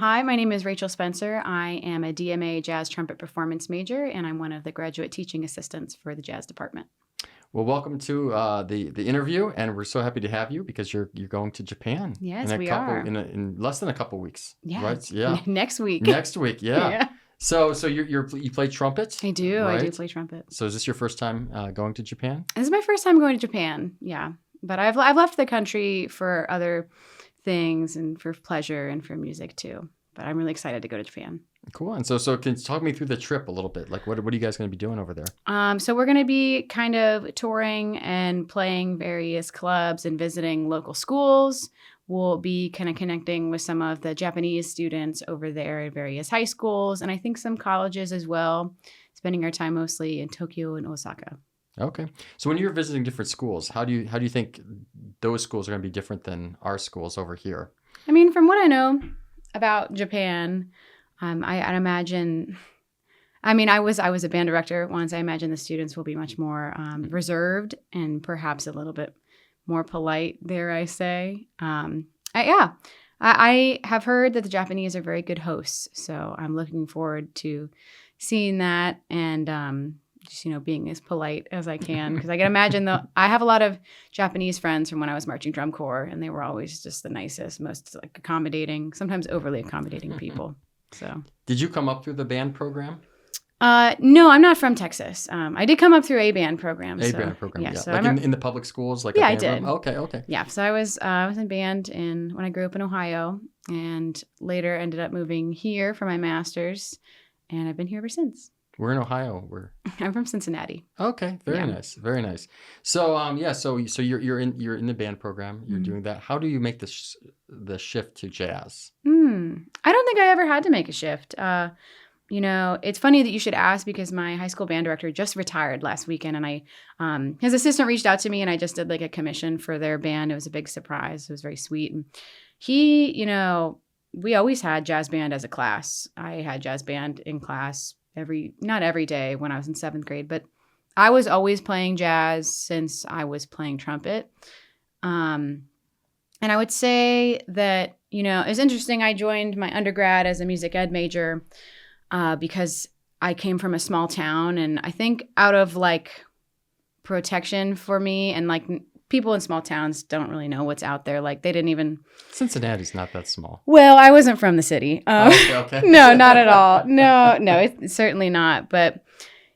Hi, my name is Rachel Spencer. I am a D.M.A. jazz trumpet performance major, and I'm one of the graduate teaching assistants for the jazz department. Well, welcome to the interview, and we're so happy to have you because you're going to Japan in Yes, a we couple are. in less than a couple weeks, Yeah, right? Yeah, next week. next week. Yeah. Yeah, So you play trumpet, I do. I do right? play trumpet. So is this your first time going to Japan? This is my first time going to Japan. Yeah, but I've left the country for other things and for pleasure and for music too. But I'm really excited to go to Japan. Cool. And so can you talk me through the trip a little bit? Like what are you guys going to be doing over there? So we're going to be kind of touring and playing various clubs and visiting local schools. We'll be kind of connecting with some of the Japanese students over there at various high schools, and I think some colleges as well, spending our time mostly in Tokyo and Osaka. Okay. So when you're visiting different schools, how do you think those schools are going to be different than our schools over here? I mean, from what I know about Japan, I'd imagine. I mean, I was a band director once. I imagine the students will be much more reserved and perhaps a little bit more polite, dare I say. I have heard that the Japanese are very good hosts, so I'm looking forward to seeing that and just being as polite as I can, because I can imagine I have a lot of Japanese friends from when I was marching drum corps, and they were always just the nicest, most like accommodating, sometimes overly accommodating people. So, Did you come up through the band program? no, I'm not from Texas. I did come up through a band program. Band program, yeah. yeah. So Like in the public schools, like yeah, a I band did. room? Okay. Yeah, so I was in band when I grew up in Ohio, and later ended up moving here for my master's, and I've been here ever since. We're in Ohio. I'm from Cincinnati. Okay, very Yeah. nice, very nice. So so you're in the band program. You're doing that. How do you make the shift to jazz? I don't think I ever had to make a shift. It's funny that you should ask, because my high school band director just retired last weekend, and his assistant reached out to me, and I just did like a commission for their band. It was a big surprise. It was very sweet. And we always had jazz band as a class. I had jazz band in class not every day when I was in 7th grade, but I was always playing jazz since I was playing trumpet. And I would say that, it was interesting. I joined my undergrad as a music ed major because I came from a small town, and I think out of like protection for me, and like people in small towns don't really know what's out there. Like they didn't even. Cincinnati's not that small. Well, I wasn't from the city. Okay. No, not at all. No, it's certainly not. But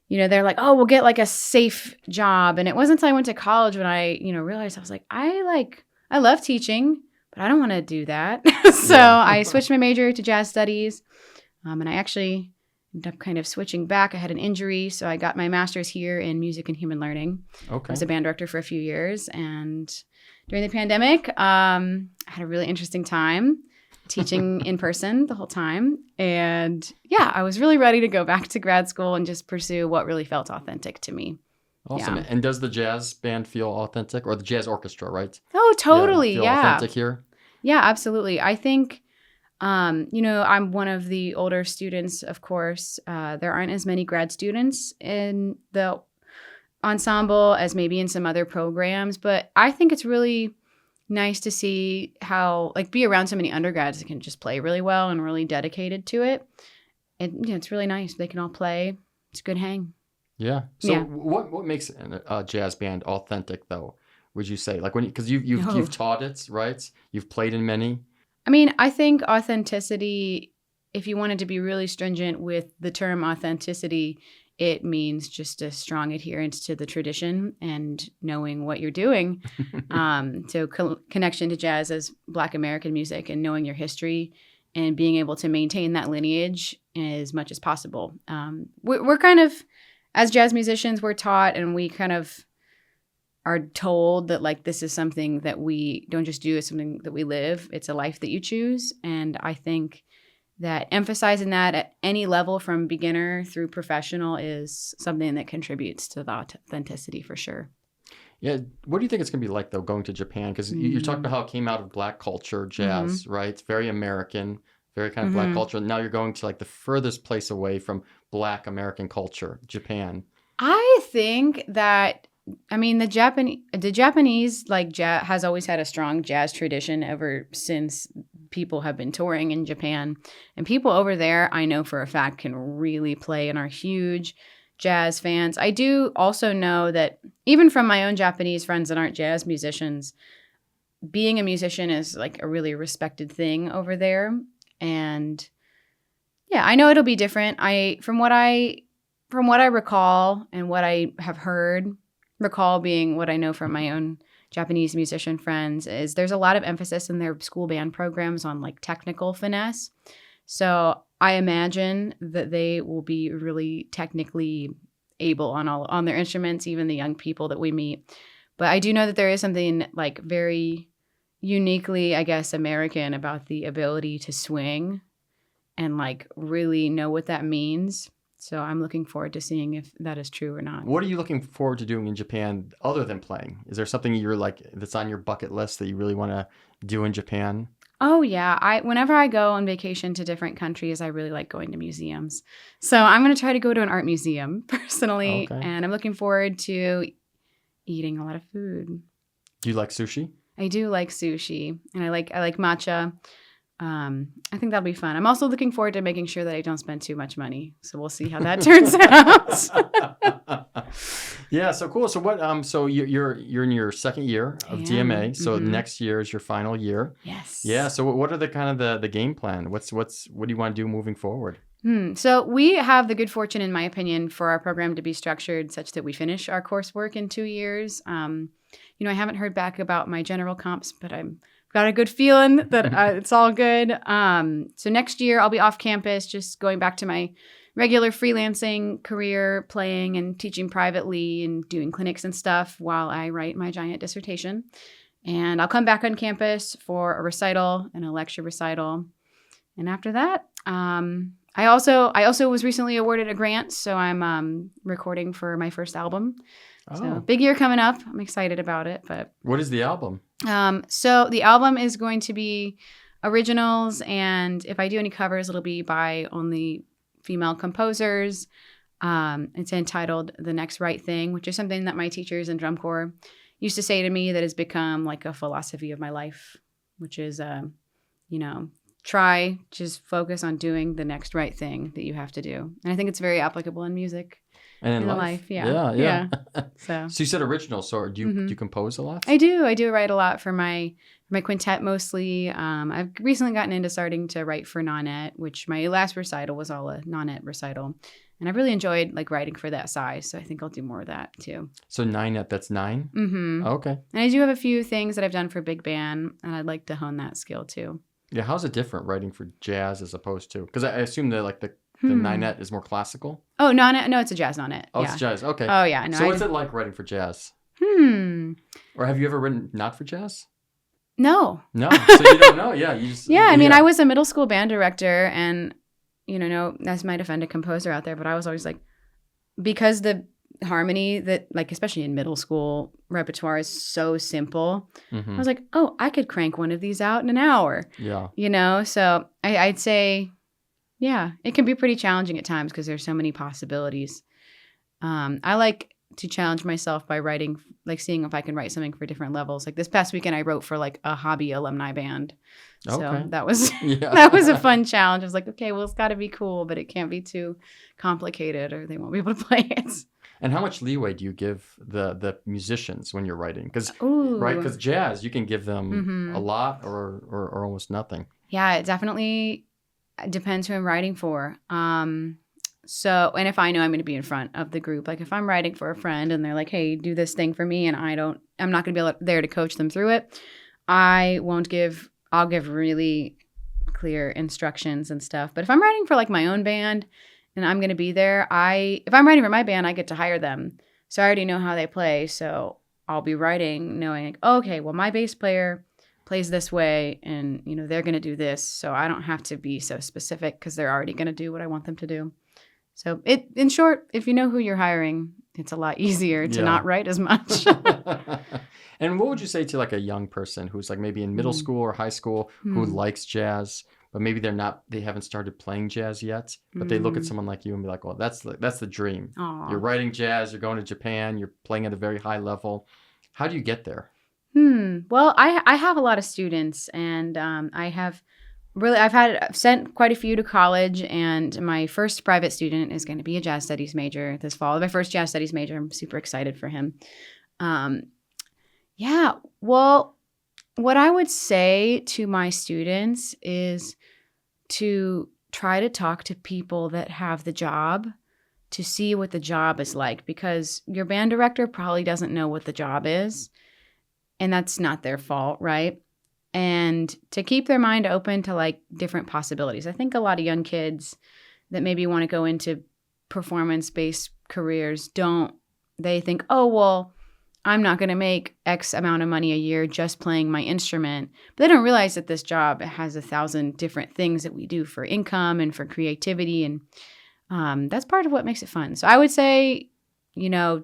they're like, oh, we'll get like a safe job, and it wasn't until I went to college when I realized I was like, I love teaching, but I don't want to do that. So I switched my major to jazz studies. And I actually ended up kind of switching back. I had an injury, so I got my master's here in music and human learning. Okay. I was a band director for a few years, and during the pandemic, I had a really interesting time teaching in person the whole time. And yeah, I was really ready to go back to grad school and just pursue what really felt authentic to me. Awesome. Yeah. And does the jazz band feel authentic, or the jazz orchestra, right? Oh, totally. Feel Yeah. authentic here? Yeah, absolutely. I think I'm one of the older students, of course. There aren't as many grad students in the ensemble as maybe in some other programs, but I think it's really nice to see how, be around so many undergrads that can just play really well and really dedicated to it. And, it's really nice. They can all play. It's a good hang. Yeah. So Yeah. what makes a jazz band authentic, though, would you say? Like because you've taught it, right? You've played in many. I mean, I think authenticity, if you wanted to be really stringent with the term authenticity, it means just a strong adherence to the tradition and knowing what you're doing. So connection to jazz as Black American music, and knowing your history and being able to maintain that lineage as much as possible. We're kind of, as jazz musicians, we're taught, and we kind of are told that this is something that we don't just do, it's something that we live. It's a life that you choose. And I think that emphasizing that at any level from beginner through professional is something that contributes to the authenticity for sure. Yeah. What do you think it's going to be like, though, going to Japan? Because you talked about how it came out of Black culture, jazz, right? It's very American, very kind of Black culture. And now you're going to the furthest place away from Black American culture, Japan. I think that the Japanese jazz has always had a strong jazz tradition ever since people have been touring in Japan. And people over there, I know for a fact, can really play and are huge jazz fans. I do also know that even from my own Japanese friends that aren't jazz musicians, being a musician is like a really respected thing over there. And yeah, I know it'll be different. From what I recall and what I have heard, recall being what I know from my own Japanese musician friends, is there's a lot of emphasis in their school band programs on like technical finesse. So I imagine that they will be really technically able on their instruments, even the young people that we meet. But I do know that there is something like very uniquely, I guess, American about the ability to swing and like really know what that means. So I'm looking forward to seeing if that is true or not. What are you looking forward to doing in Japan other than playing? Is there something you're like that's on your bucket list that you really want to do in Japan? Oh yeah, whenever I go on vacation to different countries, I really like going to museums. So I'm going to try to go to an art museum personally, and I'm looking forward to eating a lot of food. Do you like sushi? I do like sushi, and I like matcha. I think that'll be fun. I'm also looking forward to making sure that I don't spend too much money. So we'll see how that turns out. Yeah, so cool. So what? So you're in your second year of D.M.A. So next year is your final year. Yes. Yeah. So what are the kind of the game plan? What do you want to do moving forward? So we have the good fortune, in my opinion, for our program to be structured such that we finish our coursework in 2 years. I haven't heard back about my general comps, but I've got a good feeling that it's all good. So next year I'll be off campus, just going back to my regular freelancing career, playing and teaching privately and doing clinics and stuff while I write my giant dissertation. And I'll come back on campus for a recital and a lecture recital. And after that, I also was recently awarded a grant, so I'm recording for my first album. Oh. So big year coming up. I'm excited about it. But what is the album? So the album is going to be originals, and if I do any covers, it'll be by only female composers. It's entitled "The Next Right Thing," which is something that my teachers in drum corps used to say to me that has become like a philosophy of my life, which is, try, just focus on doing the next right thing that you have to do. And I think it's very applicable in music. And in life. Yeah. So you said original. So do you compose a lot? I do write a lot for my quintet mostly. I've recently gotten into starting to write for nonet, which my last recital was all a nonet recital. And I've really enjoyed like writing for that size. So I think I'll do more of that too. So 9net, that's 9? Mm-hmm. Okay. And I do have a few things that I've done for big band, and I'd like to hone that skill too. Yeah, how's it different writing for jazz as opposed to? Because I assume that like the 9net is more classical. Oh, nonet? No, it's a jazz nonet. Oh, yeah. It's jazz. Okay. Oh, yeah. No, so what's it like writing for jazz? Or have you ever written not for jazz? No. No. So you don't know? Yeah. You just. Yeah, I mean, I was a middle school band director, and no, this might offend a composer out there, but I was always like, because the harmony that like especially in middle school repertoire is so simple. I was like, oh, I could crank one of these out in an hour. Yeah. So I'd say, yeah, it can be pretty challenging at times because there's so many possibilities. I like to challenge myself by writing, like seeing if I can write something for different levels. Like this past weekend, I wrote for like a hobby alumni band. So that was that was a fun challenge. I was like, okay, well, it's got to be cool, but it can't be too complicated or they won't be able to play it. And how much leeway do you give the musicians when you're writing? Because jazz, you can give them a lot or almost nothing. Yeah, it definitely depends who I'm writing for. So, and if I know I'm going to be in front of the group, like if I'm writing for a friend and they're like, hey, do this thing for me, and I'm not going to be there to coach them through it, I'll give really clear instructions and stuff. But if I'm writing for like my own band and I'm going to be there, if I'm writing for my band, I get to hire them. So I already know how they play. So I'll be writing knowing like, okay, well, my bass player plays this way and, they're going to do this. So I don't have to be so specific because they're already going to do what I want them to do. So in short, if you know who you're hiring, it's a lot easier to not write as much. And what would you say to like a young person who's like maybe in middle school or high school who likes jazz, but maybe they haven't started playing jazz yet, but they look at someone like you and be like, well, that's the dream. Aww. You're writing jazz, you're going to Japan, you're playing at a very high level. How do you get there? Well, I have a lot of students, and I have really, I've sent quite a few to college, and my first private student is going to be a jazz studies major this fall. My first jazz studies major. I'm super excited for him. Yeah. Well, what I would say to my students is to try to talk to people that have the job to see what the job is like, because your band director probably doesn't know what the job is, and that's not their fault, right? And to keep their mind open to like different possibilities. I think a lot of young kids that maybe want to go into performance-based careers they think, oh, well, I'm not going to make X amount of money a year just playing my instrument. But they don't realize that this job has 1,000 different things that we do for income and for creativity. And that's part of what makes it fun. So I would say,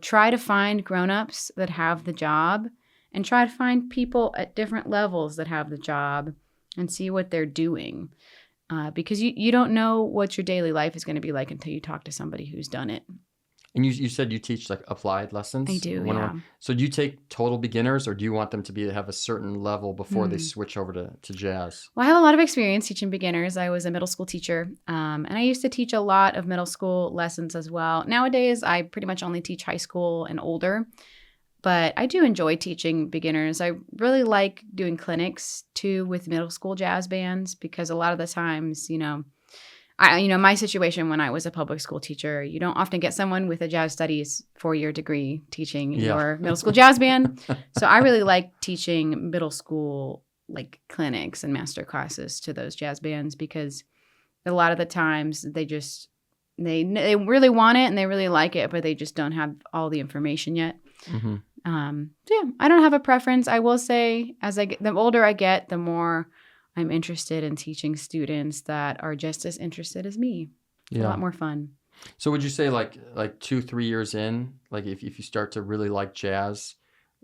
try to find grownups that have the job, and try to find people at different levels that have the job and see what they're doing. Because you don't know what your daily life is going to be like until you talk to somebody who's done it. And you said you teach like applied lessons? I do, yeah. So do you take total beginners, or do you want them to have a certain level before they switch over to jazz? Well, I have a lot of experience teaching beginners. I was a middle school teacher, and I used to teach a lot of middle school lessons as well. Nowadays, I pretty much only teach high school and older, but I do enjoy teaching beginners. I really like doing clinics too with middle school jazz bands, because a lot of the times, my situation when I was a public school teacher, you don't often get someone with a jazz studies 4-year degree teaching your middle school jazz band. So I really like teaching middle school like clinics and master classes to those jazz bands, because a lot of the times they really want it and they really like it, but they just don't have all the information yet. Mm-hmm. So yeah, I don't have a preference. I will say, the older I get, the more I'm interested in teaching students that are just as interested as me. It's a lot more fun. So would you say like 2-3 years in, like if you start to really like jazz,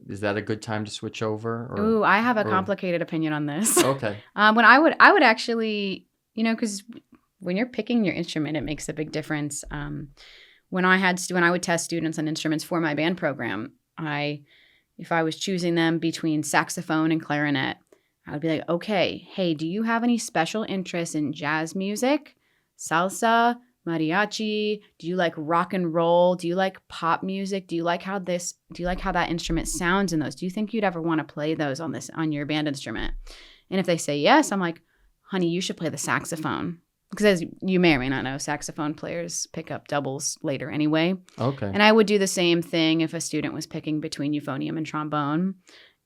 is that a good time to switch over? Ooh, I have a complicated opinion on this. Okay. When I would actually, because when you're picking your instrument, it makes a big difference. When I would test students on instruments for my band program, if I was choosing them between saxophone and clarinet, I would be like, okay, hey, do you have any special interest in jazz music, salsa, mariachi? Do you like rock and roll? Do you like pop music? Do you like how that instrument sounds in those? Do you think you'd ever want to play those on your band instrument? And if they say yes, I'm like, honey, you should play the saxophone. Because as you may or may not know, saxophone players pick up doubles later anyway. Okay. And I would do the same thing if a student was picking between euphonium and trombone.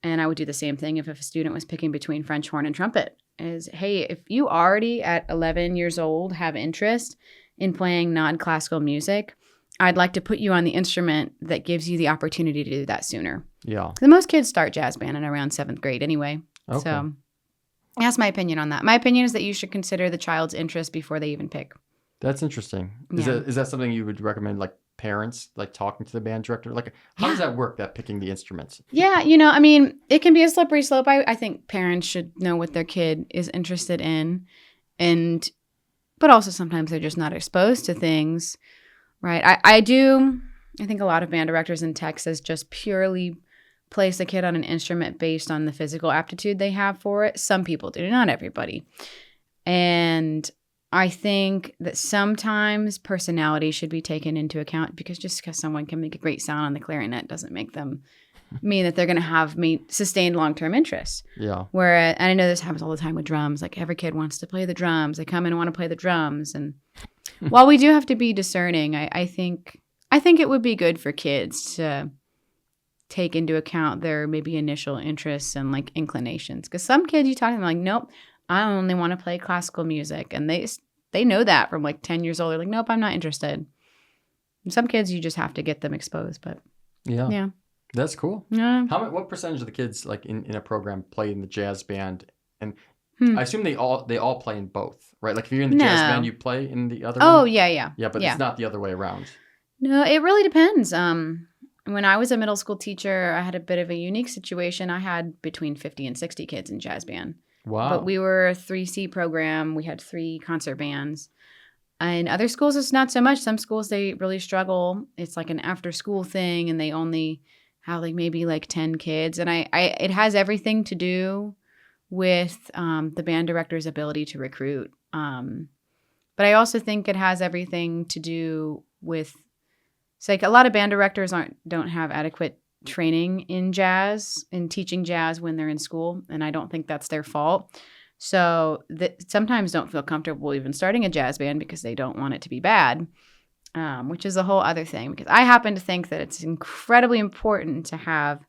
And I would do the same thing if a student was picking between French horn and trumpet. Hey, if you already at 11 years old have interest in playing non-classical music, I'd like to put you on the instrument that gives you the opportunity to do that sooner. Yeah. The most kids start jazz band in around 7th grade anyway. Okay. So that's my opinion on that. My opinion is that you should consider the child's interest before they even pick. That's interesting. Is that something you would recommend, like parents, like talking to the band director? Like, how does that work, that picking the instruments? Yeah, it can be a slippery slope. I think parents should know what their kid is interested in, but also sometimes they're just not exposed to things, right? I think a lot of band directors in Texas just purely place a kid on an instrument based on the physical aptitude they have for it. Some people do, not everybody. And I think that sometimes personality should be taken into account, because just because someone can make a great sound on the clarinet doesn't make them mean that they're going to have sustained long-term interest. Yeah. And I know this happens all the time with drums. Like every kid wants to play the drums. They come in and want to play the drums. And while we do have to be discerning, I think it would be good for kids to take into account their maybe initial interests and like inclinations. Because some kids you talk to them like, nope, I only want to play classical music. And they know that from like 10 years old. They're like, nope, I'm not interested. And some kids, you just have to get them exposed. But yeah. That's cool. Yeah. What percentage of the kids like in a program play in the jazz band? And I assume they all play in both, right? Like if you're in the jazz band, you play in the other one? Oh, yeah. Yeah, but it's not the other way around. No, it really depends. When I was a middle school teacher, I had a bit of a unique situation. I had between 50 and 60 kids in jazz band. Wow. But we were a 3C program. We had 3 concert bands. In other schools, it's not so much. Some schools, they really struggle. It's like an after-school thing, and they only have like maybe like 10 kids. And it has everything to do with the band director's ability to recruit. But I also think it has everything to do with, it's like a lot of band directors don't have adequate training in jazz, in teaching jazz when they're in school, and I don't think that's their fault. So sometimes don't feel comfortable even starting a jazz band because they don't want it to be bad, which is a whole other thing. Because I happen to think that it's incredibly important to have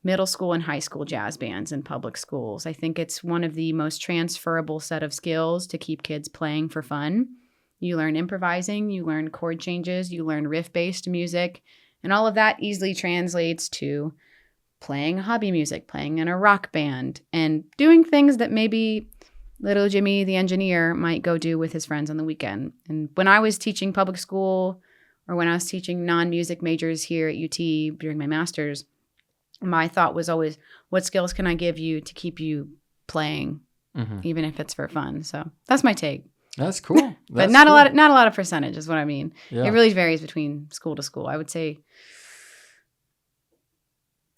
middle school and high school jazz bands in public schools. I think it's one of the most transferable set of skills to keep kids playing for fun. You learn improvising, you learn chord changes, you learn riff-based music, and all of that easily translates to playing hobby music, playing in a rock band, and doing things that maybe little Jimmy, the engineer, might go do with his friends on the weekend. And when I was teaching public school, or when I was teaching non-music majors here at UT during my master's, my thought was always, what skills can I give you to keep you playing, even if it's for fun? So that's my take. That's cool. But not cool. Not a lot of percentage is what I mean. Yeah. It really varies between school to school. I would say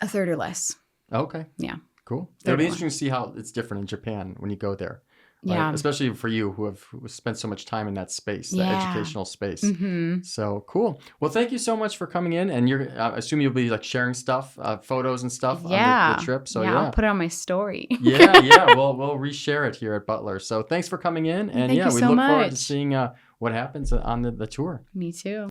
a third or less. Okay. Yeah. Cool. It'll be interesting to see how it's different in Japan when you go there. Right? Yeah. Especially for you who have spent so much time in that space, that educational space. So cool. Well, thank you so much for coming in. And I assume you'll be like sharing stuff, photos and stuff on the trip. So I'll put it on my story. Yeah. We'll reshare it here at Butler. So thanks for coming in. And we look forward to seeing what happens on the tour. Me too.